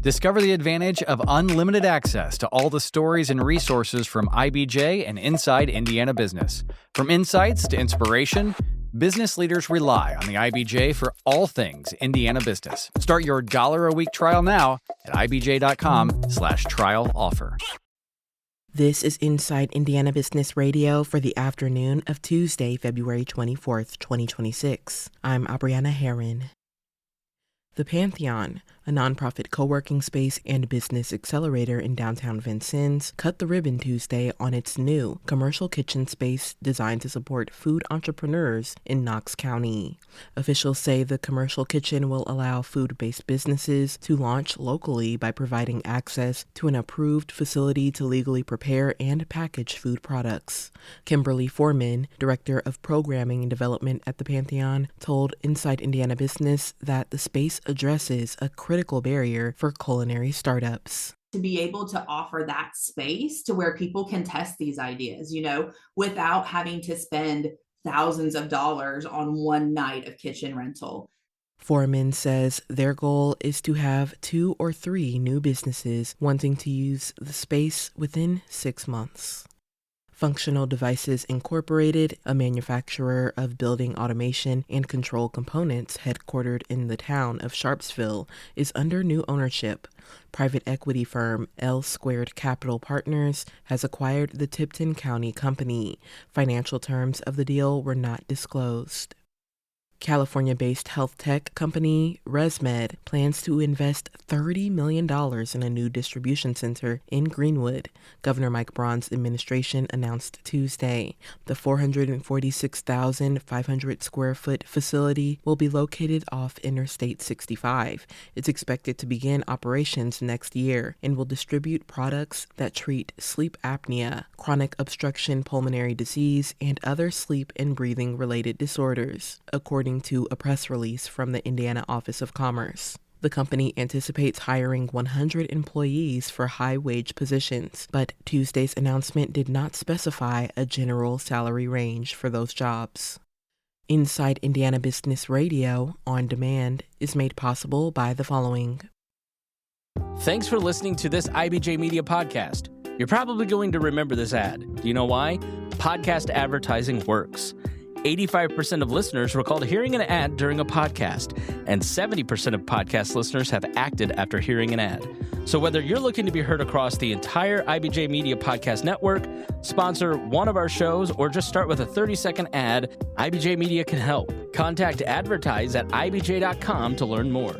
Discover the advantage of unlimited access to all the stories and resources from IBJ and Inside Indiana Business. From insights to inspiration, business leaders rely on the IBJ for all things Indiana business. Start your $1 a week trial now at ibj.com/trial offer. This is Inside Indiana Business Radio for the afternoon of Tuesday, February 24th, 2026. I'm Abrianna Herron. The Pantheon, a nonprofit co-working space and business accelerator in downtown Vincennes, cut the ribbon Tuesday on its new commercial kitchen space designed to support food entrepreneurs in Knox County. Officials say the commercial kitchen will allow food-based businesses to launch locally by providing access to an approved facility to legally prepare and package food products. Kimberly Foreman, Director of Programming and Development at the Pantheon, told Inside Indiana Business that the space addresses a critical barrier for culinary startups. To be able to offer that space to where people can test these ideas, without having to spend thousands of dollars on one night of kitchen rental. Foreman says their goal is to have 2 or 3 new businesses wanting to use the space within 6 months. Functional Devices Incorporated, a manufacturer of building automation and control components headquartered in the town of Sharpsville, is under new ownership. Private equity firm L Squared Capital Partners has acquired the Tipton County company. Financial terms of the deal were not disclosed. California-based health tech company ResMed plans to invest $30 million in a new distribution center in Greenwood, Governor Mike Braun's administration announced Tuesday. The 446,500 square foot facility will be located off Interstate 65. It's expected to begin operations next year and will distribute products that treat sleep apnea, chronic obstruction pulmonary disease, and other sleep and breathing related disorders, according to a press release from the Indiana Office of Commerce. The company anticipates hiring 100 employees for high-wage positions, but Tuesday's announcement did not specify a general salary range for those jobs. Inside Indiana Business Radio, on demand, is made possible by the following. Thanks for listening to this IBJ Media podcast. You're probably going to remember this ad. Do you know why? Podcast advertising works. 85% of listeners recalled hearing an ad during a podcast, and 70% of podcast listeners have acted after hearing an ad. So whether you're looking to be heard across the entire IBJ Media Podcast Network, sponsor one of our shows, or just start with a 30-second ad, IBJ Media can help. Contact advertise at ibj.com to learn more.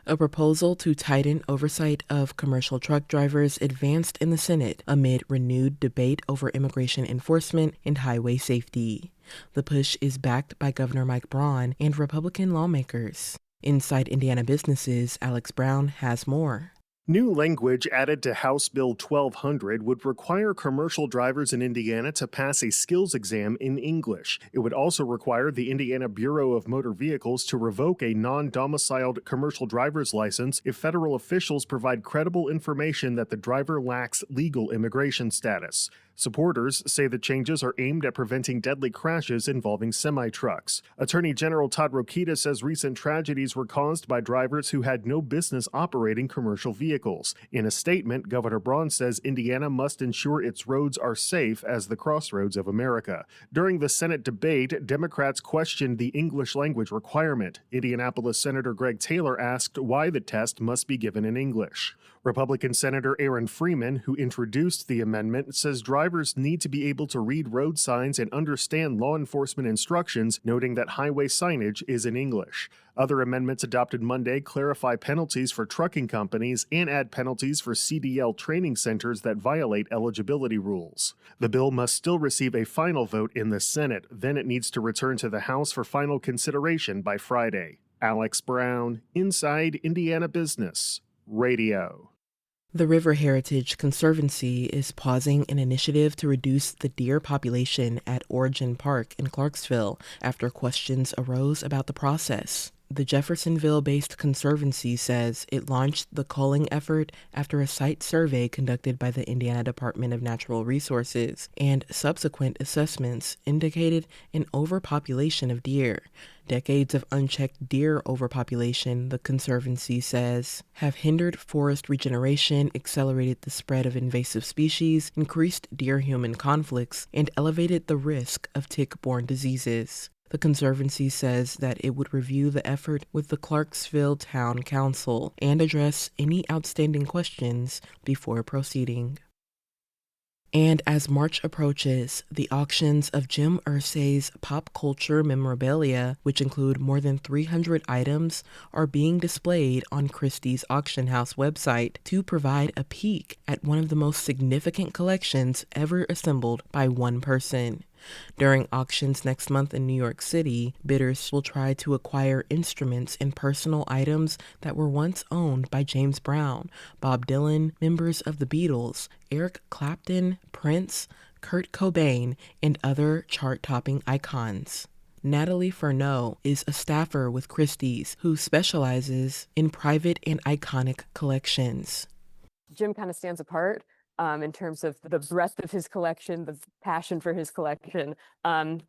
A proposal to tighten oversight of commercial truck drivers advanced in the Senate amid renewed debate over immigration enforcement and highway safety. The push is backed by Governor Mike Braun and Republican lawmakers. Inside Indiana Business's Alex Brown has more. New language added to House Bill 1200 would require commercial drivers in Indiana to pass a skills exam in English. It would also require the Indiana Bureau of Motor Vehicles to revoke a non-domiciled commercial driver's license if federal officials provide credible information that the driver lacks legal immigration status. Supporters say the changes are aimed at preventing deadly crashes involving semi-trucks. Attorney General Todd Rokita says recent tragedies were caused by drivers who had no business operating commercial vehicles. In a statement, Governor Braun says Indiana must ensure its roads are safe as the crossroads of America. During the Senate debate, Democrats questioned the English language requirement. Indianapolis Senator Greg Taylor asked why the test must be given in English. Republican Senator Aaron Freeman, who introduced the amendment, says drivers need to be able to read road signs and understand law enforcement instructions, noting that highway signage is in English. Other amendments adopted Monday clarify penalties for trucking companies and add penalties for CDL training centers that violate eligibility rules. The bill must still receive a final vote in the Senate, then it needs to return to the House for final consideration by Friday. Alex Brown, Inside Indiana Business Radio. The River Heritage Conservancy is pausing an initiative to reduce the deer population at Origin Park in Clarksville after questions arose about the process. The Jeffersonville-based conservancy says it launched the culling effort after a site survey conducted by the Indiana Department of Natural Resources, and subsequent assessments indicated an overpopulation of deer. Decades of unchecked deer overpopulation, the conservancy says, have hindered forest regeneration, accelerated the spread of invasive species, increased deer-human conflicts, and elevated the risk of tick-borne diseases. The Conservancy says that it would review the effort with the Clarksville Town Council and address any outstanding questions before proceeding. And as March approaches, the auctions of Jim Irsay's pop culture memorabilia, which include more than 300 items, are being displayed on Christie's auction house website to provide a peek at one of the most significant collections ever assembled by one person. During auctions next month in New York City, bidders will try to acquire instruments and personal items that were once owned by James Brown, Bob Dylan, members of the Beatles, Eric Clapton, Prince, Kurt Cobain, and other chart-topping icons. Natalie Furneaux is a staffer with Christie's who specializes in private and iconic collections. Jim kind of stands apart in terms of the breadth of his collection, the passion for his collection.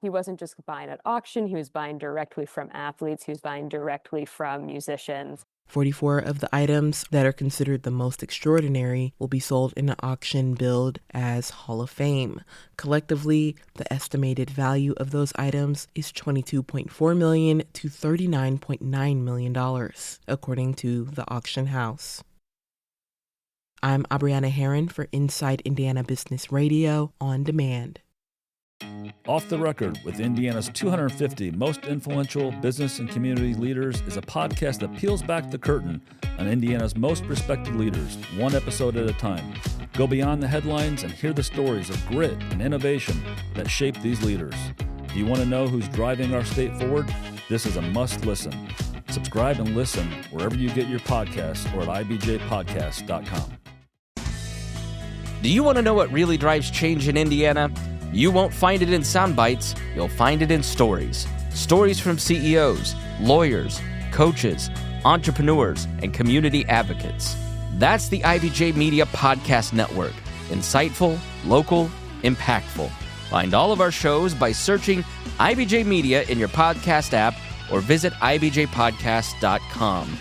He wasn't just buying at auction, he was buying directly from athletes, he was buying directly from musicians. 44 of the items that are considered the most extraordinary will be sold in an auction billed as Hall of Fame. Collectively, the estimated value of those items is $22.4 million to $39.9 million, according to the auction house. I'm Abriana Herron for Inside Indiana Business Radio on demand. Off the Record with Indiana's 250 most influential business and community leaders is a podcast that peels back the curtain on Indiana's most respected leaders, one episode at a time. Go beyond the headlines and hear the stories of grit and innovation that shape these leaders. Do you want to know who's driving our state forward? This is a must listen. Subscribe and listen wherever you get your podcasts or at ibjpodcast.com. Do you want to know what really drives change in Indiana? You won't find it in sound bites, you'll find it in stories. Stories from CEOs, lawyers, coaches, entrepreneurs, and community advocates. That's the IBJ Media Podcast Network. Insightful, local, impactful. Find all of our shows by searching IBJ Media in your podcast app or visit ibjpodcast.com.